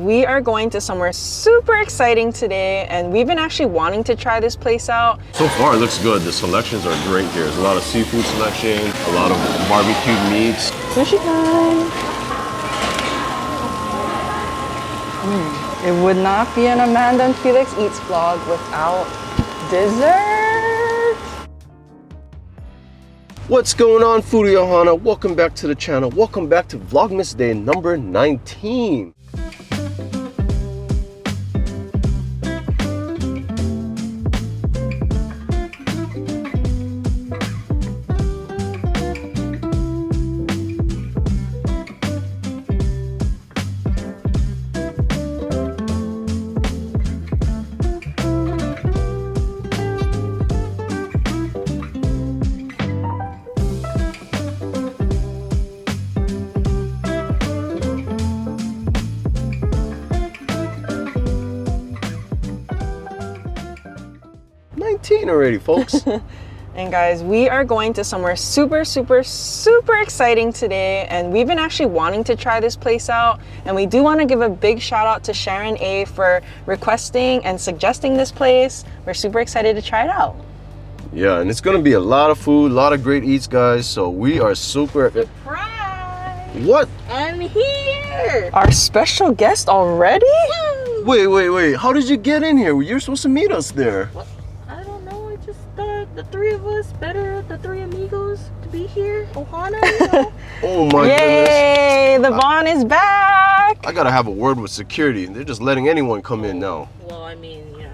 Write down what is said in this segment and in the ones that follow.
We are going to somewhere super exciting today, and we've been actually wanting to try this place out. So far, it looks good. The selections are great here. There's a lot of seafood selection, a lot of barbecued meats. Sushi time! It would not be an Amanda and Felix Eats vlog without dessert! What's going on, Foodie Ohana? Welcome back to the channel. Welcome back to Vlogmas Day number 19. Already, folks. And guys, we are going to somewhere super exciting today, and we've been actually wanting to try this place out, and we do want to give a big shout out to Sharon A for requesting and suggesting this place. We're super excited to try it out. Yeah, and it's gonna be a lot of food, a lot of great eats, guys, so we are super Surprise! What? I'm here! Our special guest already? Wait, how did you get in here? You're supposed to meet us there. What? I don't know, I just thought the three of us, better the three amigos to be here. Ohana, you know? Oh my Yay! goodness. The Vaughn is back! I gotta have a word with security. They're just letting anyone come in now. Well, I mean, you know,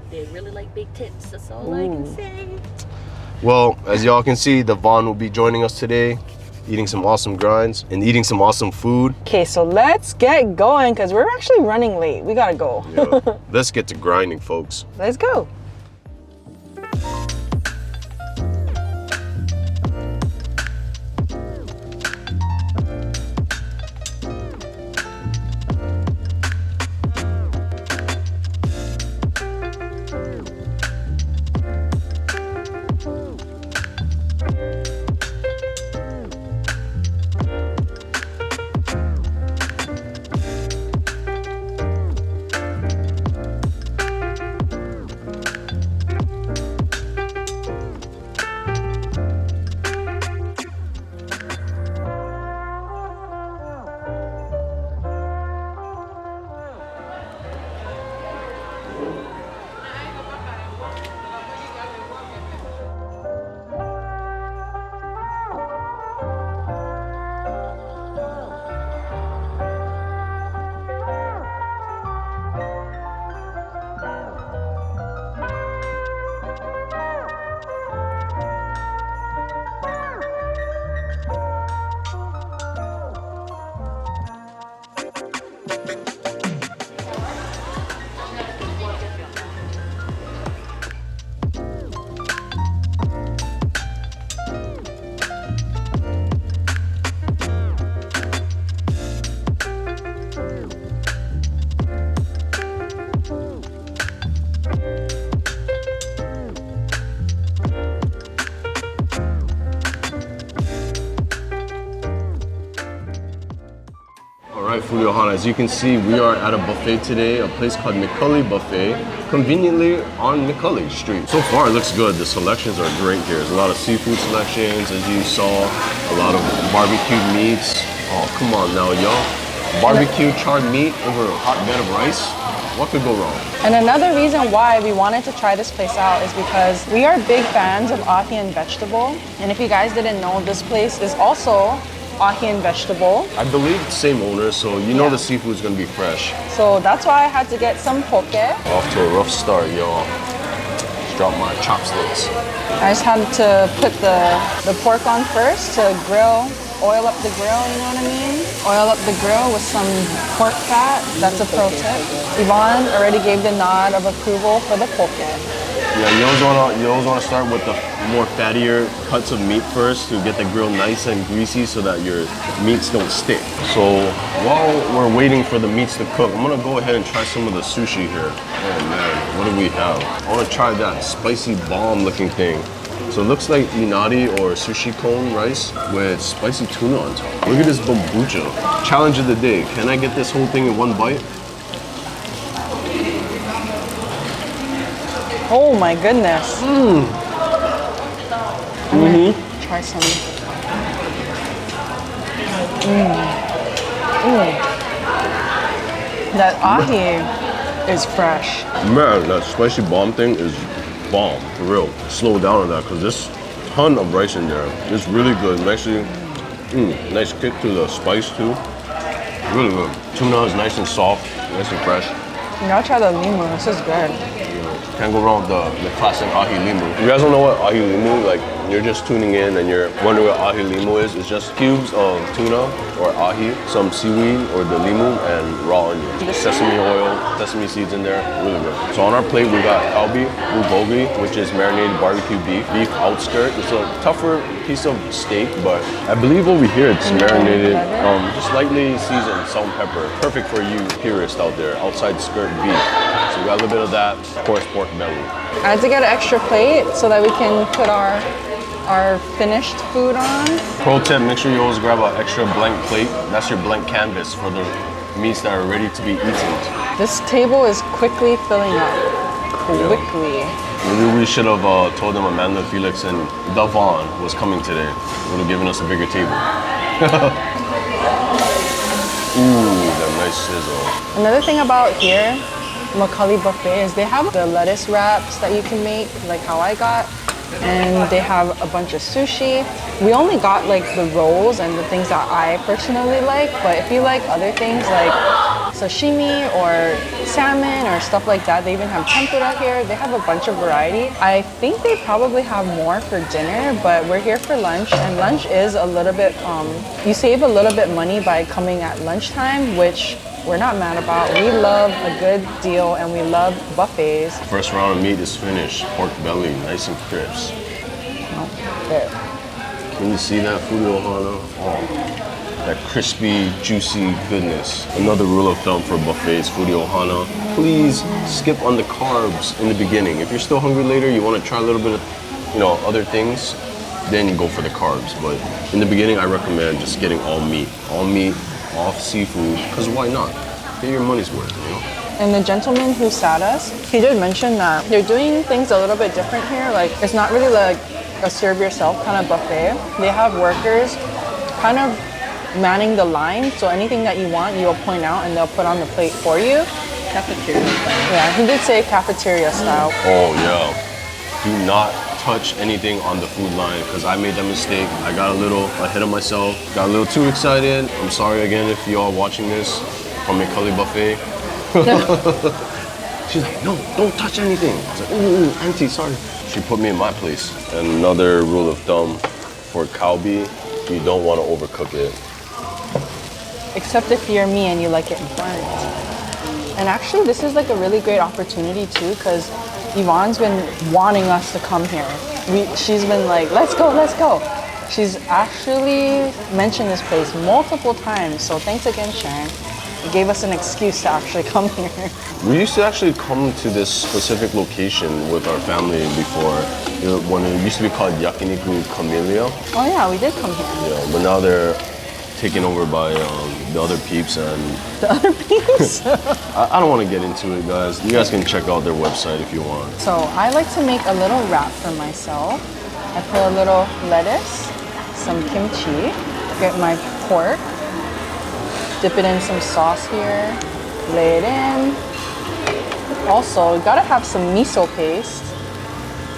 they really like big tits, that's all I can say. Well, as y'all can see, the Vaughn will be joining us today, eating some awesome grinds and eating some awesome food. Okay, so let's get going because we're actually running late. We gotta go. Yeah. Let's get to grinding, folks. Let's go. Alright, Foodie Ohana, as you can see, we are at a buffet today, a place called McCully Buffet, conveniently on McCully Street. So far, it looks good. The selections are great here. There's a lot of seafood selections, as you saw, a lot of barbecued meats. Oh, come on now, y'all. Barbecue charred meat over a hot bed of rice. What could go wrong? And another reason why we wanted to try this place out is because we are big fans of ahi and vegetable. And if you guys didn't know, this place is also ahi and vegetable. I believe it's the same owner, so you know the seafood's gonna be fresh. So that's why I had to get some poke. Off to a rough start, y'all. Just dropped my chopsticks. I just had to put the pork on first to grill, oil up the grill, you know what I mean? Oil up the grill with some pork fat. That's a pro tip. Yvonne already gave the nod of approval for the poke. Yeah, you always wanna start with the more fattier cuts of meat first to get the grill nice and greasy so that your meats don't stick. So while we're waiting for the meats to cook, I'm gonna go ahead and try some of the sushi here. Oh man, what do we have? I wanna try that spicy bomb looking thing. So it looks like inari or sushi cone rice with spicy tuna on top. Look at this bambucha. Challenge of the day. Can I get this whole thing in one bite? Oh my goodness. I'm gonna try some. That ahi is fresh. Man, that spicy bomb thing is bomb, for real. Slow down on that, because there's a ton of rice in there. It's really good. Nicely, nice kick to the spice too. Really good. Tuna is nice and soft, nice and fresh. You gotta try the limu. This is good. Can't go wrong with the classic ahi limu. If you guys don't know what ahi limu, like you're just tuning in and you're wondering what ahi limu is, it's just cubes of tuna or ahi, some seaweed or the limu, and raw onion. Sesame oil, sesame seeds in there, really good. So on our plate we got kalbi, bulgogi, which is marinated barbecue beef outskirt. It's a tougher piece of steak, but I believe over here it's marinated, just lightly seasoned, salt and pepper. Perfect for you purists out there, outside skirt beef. So we got a little bit of that, of course pork belly. I had to get an extra plate so that we can put our finished food on. Pro tip, make sure you always grab an extra blank plate. That's your blank canvas for the meats that are ready to be eaten. This table is quickly filling up. Quickly. Maybe we should have told them Amanda and Felix and Davon was coming today. Would have given us a bigger table. Ooh, that nice sizzle. Another thing about here, McCully Buffet, is they have the lettuce wraps that you can make, like how I got. And they have a bunch of sushi. We only got like the rolls and the things that I personally like, but if you like other things like sashimi or salmon or stuff like that, they even have tempura here. They have a bunch of variety. I think they probably have more for dinner, but we're here for lunch, and lunch is a little bit, you save a little bit money by coming at lunchtime, which we're not mad about. We love a good deal and we love buffets. First round of meat is finished. Pork belly, nice and crisp. There. Can you see that, Foodie Ohana? Oh, that crispy, juicy goodness. Another rule of thumb for buffets, Foodie Ohana, please skip on the carbs in the beginning. If you're still hungry later, you want to try a little bit of, other things, then you go for the carbs. But in the beginning, I recommend just getting all meat, off seafood, because why not? Get your money's worth, And the gentleman who sat us, he did mention that they're doing things a little bit different here. Like, it's not really like a serve yourself kind of buffet. They have workers kind of manning the line, so anything that you want, you'll point out and they'll put on the plate for you. Cafeteria style. Yeah, he did say cafeteria style. Oh yeah. Do not touch anything on the food line, because I made that mistake. I got a little ahead of myself, got a little too excited. I'm sorry again if you are watching this from McCully Buffet. She's like, no, don't touch anything. I was like, ooh, auntie, sorry. She put me in my place. And another rule of thumb for kalbi, you don't want to overcook it. Except if you're me and you like it burnt. And actually, this is like a really great opportunity too, because Yvonne's been wanting us to come here. She's been like, let's go, let's go. She's actually mentioned this place multiple times, so thanks again, Sharon. It gave us an excuse to actually come here. We used to actually come to this specific location with our family before, when it used to be called Yakiniku Camellia. Oh yeah, we did come here. Yeah, but now they're taken over by the other peeps and... The other peeps? I don't want to get into it, guys. You guys can check out their website if you want. So I like to make a little wrap for myself. I put a little lettuce, some kimchi, get my pork, dip it in some sauce here, lay it in. Also, you gotta have some miso paste.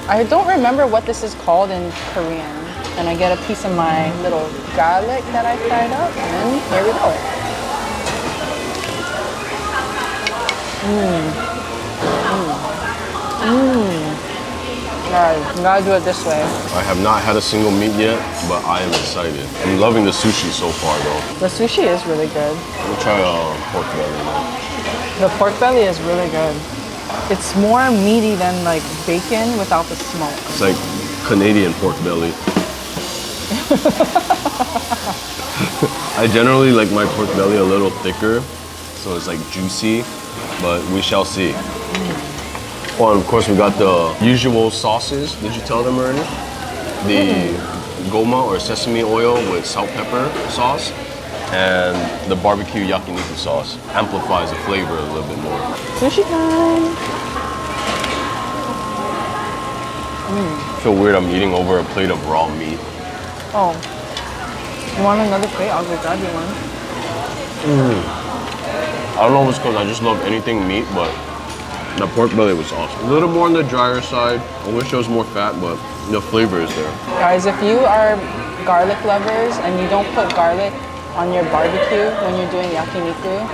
I don't remember what this is called in Korean. And I get a piece of my little garlic that I fried up, and here we go. Guys, you gotta do it this way. I have not had a single meat yet, but I am excited. I'm loving the sushi so far, though. The sushi is really good. We'll try pork belly now. The pork belly is really good. It's more meaty than like bacon without the smoke. It's like Canadian pork belly. I generally like my pork belly a little thicker, so it's like juicy, but we shall see. Well, and of course we got the usual sauces. Did you tell them already? The goma or sesame oil with salt pepper sauce and the barbecue yakiniku sauce amplifies the flavor a little bit more. Sushi time. I feel weird I'm eating over a plate of raw meat. Oh, you want another plate? I'll go grab you one. I don't know if it's because I just love anything meat, but the pork belly was awesome. A little more on the drier side. I wish there was more fat, but the flavor is there. Guys, if you are garlic lovers and you don't put garlic on your barbecue when you're doing yakiniku,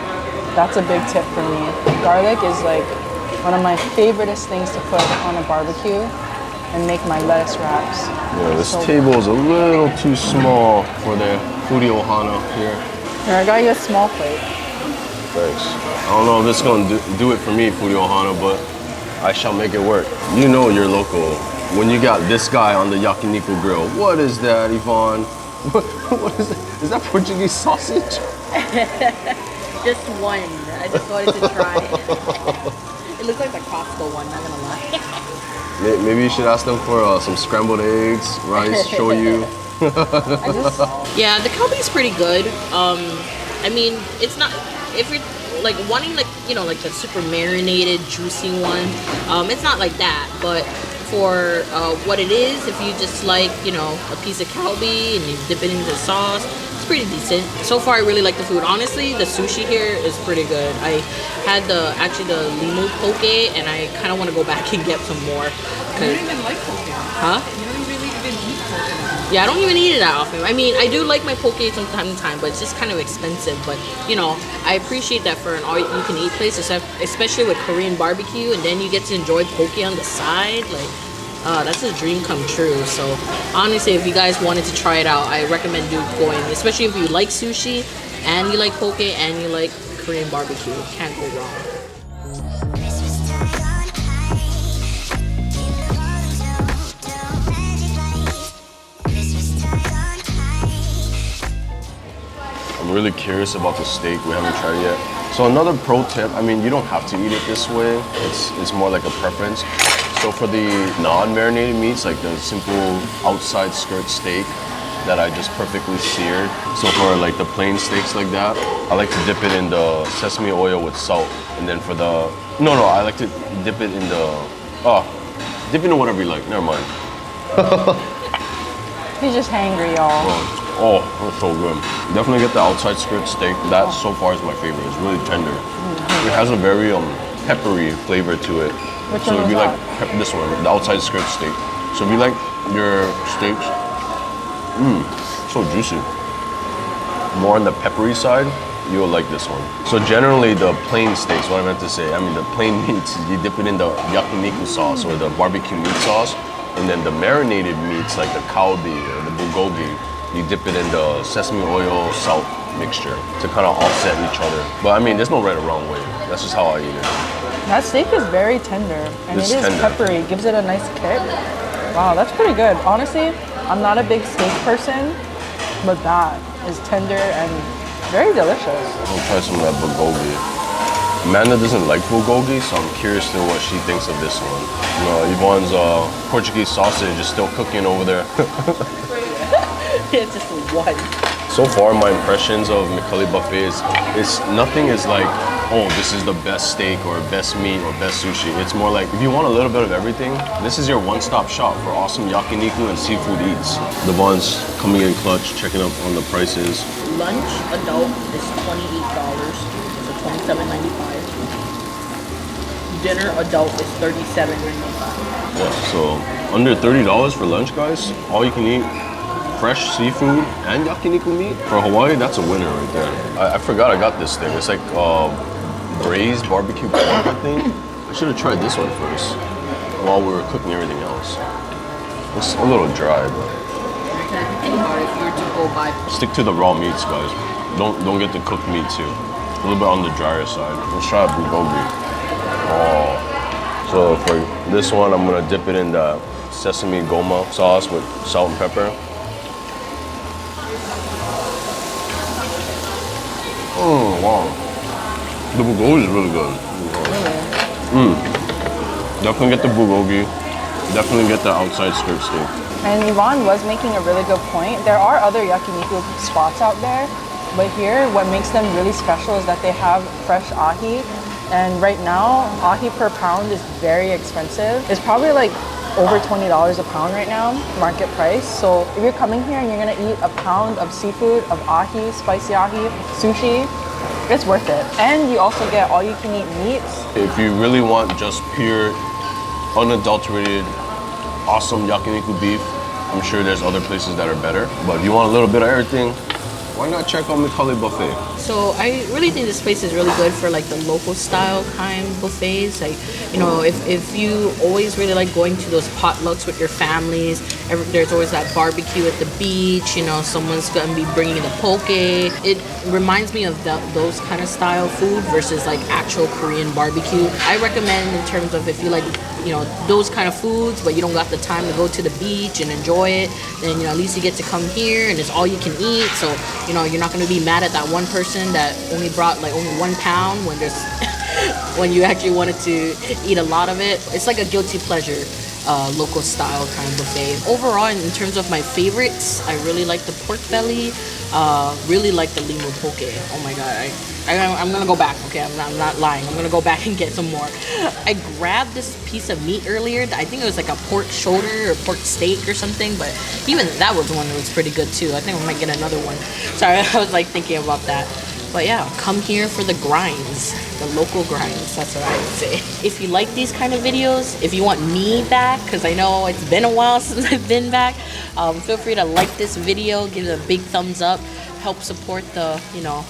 that's a big tip for me. Garlic is like one of my favoriteest things to put on a barbecue and make my lettuce wraps. Yeah, this table is a little too small for the Foodie Ohana here. Here, I got you a small plate. Thanks. I don't know if this is going to do it for me, Foodie Ohana, but I shall make it work. You know you're local when you got this guy on the yakiniku grill. What is that, Yvonne? What is that? Is that Portuguese sausage? Just one. I just wanted to try it. It looks like the Costco one, not gonna lie. Maybe you should ask them for some scrambled eggs, rice, shoyu. Yeah, the kalbi's pretty good. I mean, it's not, if you're like wanting like, you know, like the super marinated, juicy one, it's not like that, but for what it is, if you just like, you know, a piece of kalbi and you dip it into sauce, it's pretty decent. So far, I really like the food. Honestly, the sushi here is pretty good. I had the limu poke, and I kind of want to go back and get some more. You don't even like poke. Huh? You don't really even eat poke. Yeah, I don't even eat it that often. I mean, I do like my poke from time to time, but it's just kind of expensive. But, you know, I appreciate that for an all-you-can-eat place, especially with Korean barbecue, and then you get to enjoy poke on the side. Like, that's a dream come true. So, honestly, if you guys wanted to try it out, I recommend going, especially if you like sushi, and you like poke, and you like Korean barbecue. Can't go wrong. I'm really curious about the steak. We haven't tried it yet. So another pro tip, I mean, you don't have to eat it this way. It's more like a preference. So for the non-marinated meats, like the simple outside skirt steak that I just perfectly seared. So for like the plain steaks like that, I like to dip it in the sesame oil with salt. And then for the, I like to dip it in the, dip into whatever you like, never mind. He's just hangry, y'all. Oh, that's so good. Definitely get the outside skirt steak. That so far is my favorite. It's really tender. It has a very peppery flavor to it. Which so one if you was like this one, the outside skirt steak. So if you like your steaks, so juicy. More on the peppery side, you'll like this one. So generally the plain steaks, what I meant to say, I mean the plain meats, you dip it in the yakiniku sauce or the barbecue meat sauce, and then the marinated meats like the kalbi or the bulgogi, you dip it in the sesame oil salt mixture to kind of offset each other. But I mean, there's no right or wrong way. That's just how I eat it. That steak is very tender, and It's it is tender. peppery. Gives it a nice kick. Wow, that's pretty good. Honestly, I'm not a big steak person, but that is tender and very delicious. I'll try some of that bulgogi. Amanda doesn't like bulgogi, so I'm curious to what she thinks of this one. You know, Yvonne's Portuguese sausage is still cooking over there. It's just one. So far, my impressions of McCully Buffet is nothing is like, oh, this is the best steak or best meat or best sushi. It's more like, if you want a little bit of everything, this is your one-stop shop for awesome yakiniku and seafood eats. Devon's coming in clutch, checking up on the prices. Lunch adult is $28, so $27.95. Dinner adult is $37.95. Yeah, so under $30 for lunch, guys. All you can eat. Fresh seafood and yakiniku meat. For Hawaii, that's a winner right there. I forgot I got this thing. It's like braised barbecue pork, I think. I should have tried this one first while we were cooking everything else. It's a little dry, but Anywhere if you were to go buy. stick to the raw meats, guys. Don't get the cooked meat too. A little bit on the drier side. Let's try bulgogi. Oh. So for this one, I'm gonna dip it in the sesame goma sauce with salt and pepper. Oh, wow. The bulgogi is really good. Definitely get the bulgogi. Definitely get the outside skirt steak. And Yvonne was making a really good point. There are other yakiniku spots out there, but here what makes them really special is that they have fresh ahi. And right now, ahi per pound is very expensive. It's probably like over $20 a pound right now, market price. So if you're coming here and you're gonna eat a pound of seafood, of ahi, spicy ahi, sushi, it's worth it. And you also get all you can eat meats. If you really want just pure, unadulterated, awesome yakiniku beef, I'm sure there's other places that are better. But if you want a little bit of everything, why not check out McCully Buffet? So I really think this place is really good for like the local style kind buffets. Like, you know, if you always really like going to those potlucks with your families, there's always that barbecue at the beach, you know, someone's gonna be bringing the poke. It reminds me of those kind of style food versus like actual Korean barbecue. I recommend in terms of if you like, you know, those kind of foods, but you don't got the time to go to the beach and enjoy it, then, you know, at least you get to come here and it's all you can eat. So, you know, you're not going to be mad at that one person that only brought like only 1 pound when there's when you actually wanted to eat a lot of it. It's like a guilty pleasure local style kind of buffet. Overall, in terms of my favorites, I really like the pork belly, really like the limo poke. Oh my god, I'm gonna go back. Okay, I'm not lying. I'm gonna go back and get some more. I grabbed this piece of meat earlier. I think it was like a pork shoulder or pork steak or something, but even that was one that was pretty good too. I think I might get another one. Sorry, I was like thinking about that. But yeah, come here for the grinds, the local grinds, that's what I would say. If you like these kind of videos, if you want me back, because I know it's been a while since I've been back, feel free to like this video, give it a big thumbs up, help support the, you know,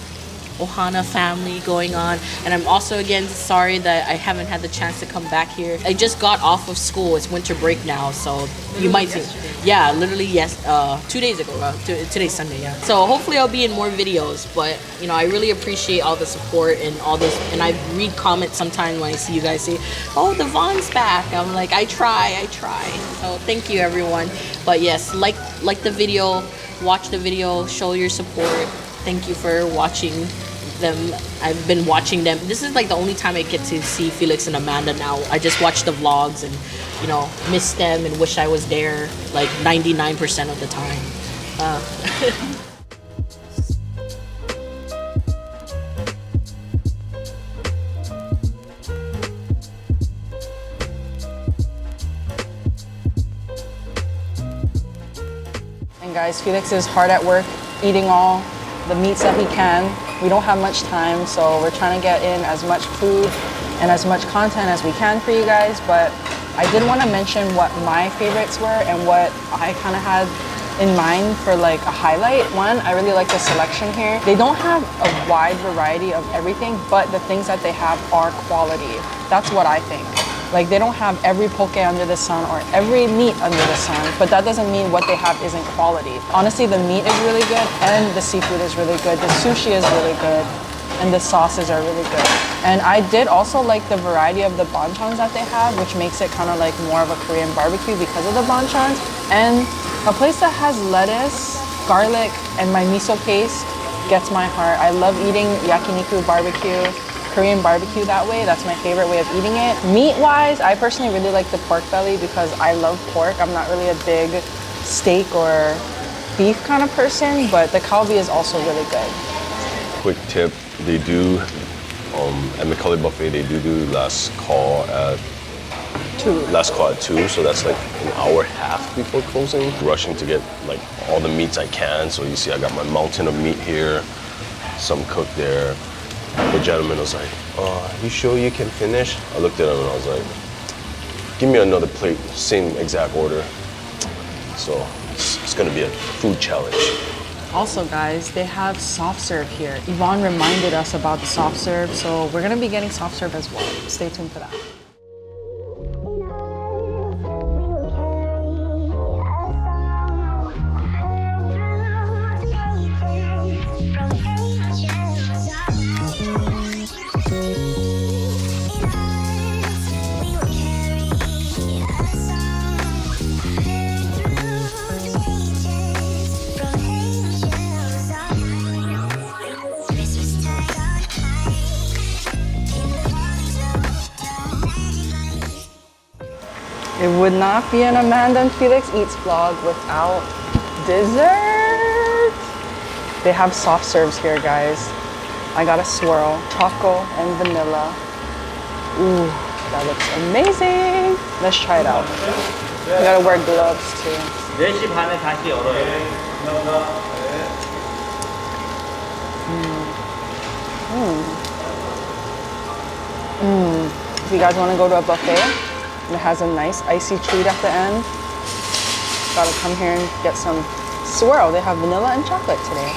Ohana family going on. And I'm also again sorry that I haven't had the chance to come back here. I just got off of school. It's winter break now, so you might see. Yeah, literally 2 days ago. Today's Sunday, yeah. So hopefully I'll be in more videos, but you know, I really appreciate all the support and all this. And I read comments sometimes when I see you guys say, "Oh, the Von's back." I'm like, I try. So thank you everyone. But yes, like the video, watch the video, show your support. Thank you for watching them. I've been watching them. This is like the only time I get to see Felix and Amanda now. I just watch the vlogs and, you know, miss them and wish I was there like 99% of the time. And guys, Felix is hard at work eating all the meats that he can. We don't have much time, so we're trying to get in as much food and as much content as we can for you guys. But I did want to mention what my favorites were and what I kind of had in mind for like a highlight. One, I really like the selection here. They don't have a wide variety of everything, but the things that they have are quality. That's what I think. Like, they don't have every poke under the sun or every meat under the sun, but that doesn't mean what they have isn't quality. Honestly, the meat is really good and the seafood is really good. The sushi is really good and the sauces are really good. And I did also like the variety of the bonchons that they have, which makes it kind of like more of a Korean barbecue because of the bonchons. And a place that has lettuce, garlic, and my miso paste gets my heart. I love eating yakiniku barbecue, Korean barbecue that way. That's my favorite way of eating it. Meat-wise, I personally really like the pork belly because I love pork. I'm not really a big steak or beef kind of person, but the kalbi is also really good. Quick tip, they do, at McCully Buffet, they do last call at 2, so that's like an hour and a half before closing. Rushing to get like all the meats I can, so you see I got my mountain of meat here, some cooked there. The gentleman was like, you sure you can finish? I looked at him and I was like, give me another plate, same exact order. So it's gonna be a food challenge. Also guys, they have soft serve here. Yvonne reminded us about the soft serve, so we're gonna be getting soft serve as well. Stay tuned for that. It would not be an Amanda and Felix Eats vlog without dessert. They have soft serves here, guys. I got a swirl, choco and vanilla. Ooh, that looks amazing. Let's try it out. You gotta wear gloves too. 4시 반에 다시 열어요. If you guys wanna go to a buffet and it has a nice icy treat at the end, gotta come here and get some swirl. They have vanilla and chocolate today.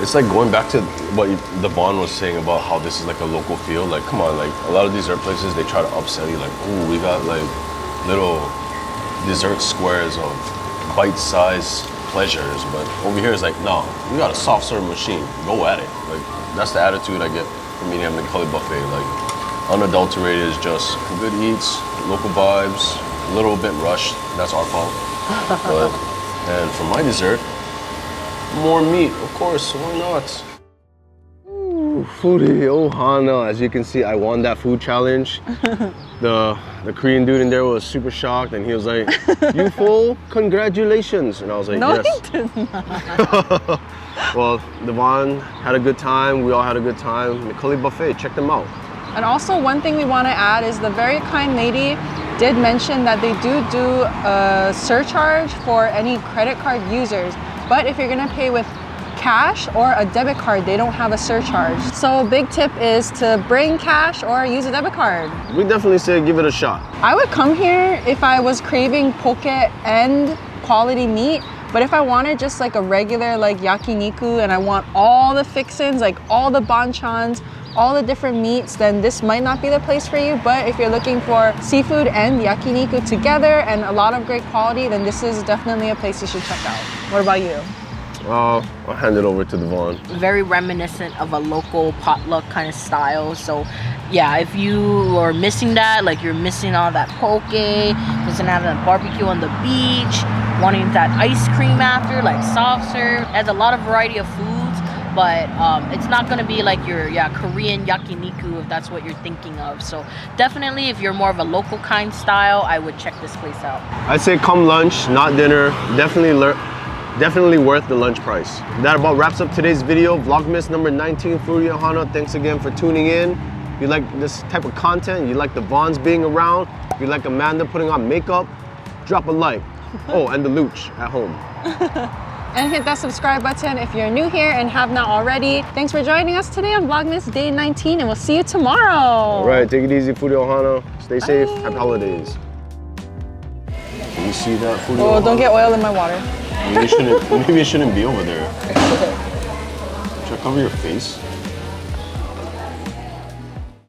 It's like going back to what Devon was saying about how this is like a local feel. Like, come on, like a lot of these dessert places, they try to upsell you like, ooh, we got like little dessert squares of bite-sized pleasures. But over here it's like, no, we got a soft serve machine. Go at it. Like, that's the attitude I get from eating at McCully Buffet. Like, unadulterated is just good eats, local vibes, a little bit rushed. That's our fault. And for my dessert, more meat, of course, why not? Ooh, Foodie Ohana. As you can see, I won that food challenge. The Korean dude in there was super shocked and he was like, you full? Congratulations. And I was like, No, yes. he did not. Well, Devon had a good time. We all had a good time. McCully Buffet, check them out. And also one thing we want to add is the very kind lady did mention that they do a surcharge for any credit card users. But if you're gonna pay with cash or a debit card, they don't have a surcharge. So big tip is to bring cash or use a debit card. We definitely say give it a shot. I would come here if I was craving poke and quality meat. But if I wanted just like a regular like yakiniku and I want all the fixins, like all the banchans, all the different meats, then this might not be the place for you. But if you're looking for seafood and yakiniku together and a lot of great quality, then this is definitely a place you should check out. What about you? I'll hand it over to Devon. Very reminiscent of a local potluck kind of style. So yeah, if you are missing that, like you're missing all that poke, missing out on barbecue on the beach, wanting that ice cream after, like soft serve, has a lot of variety of foods. But it's not gonna be like your Korean yakiniku if that's what you're thinking of. So definitely if you're more of a local kind style, I would check this place out. I'd say come lunch, not dinner. Definitely worth the lunch price. That about wraps up today's video. Vlogmas number 19, Foodie Ohana. Thanks again for tuning in. If you like this type of content, you like the Vons being around, if you like Amanda putting on makeup, drop a like. Oh, and the Luch at home. And hit that subscribe button if you're new here and have not already. Thanks for joining us today on Vlogmas Day 19 and we'll see you tomorrow. All right, take it easy, Foodie Ohana. Stay safe, happy holidays. Can you see that, Foodie Ohana? Oh, don't get oil in my water. Maybe it shouldn't be over there. Should I cover your face?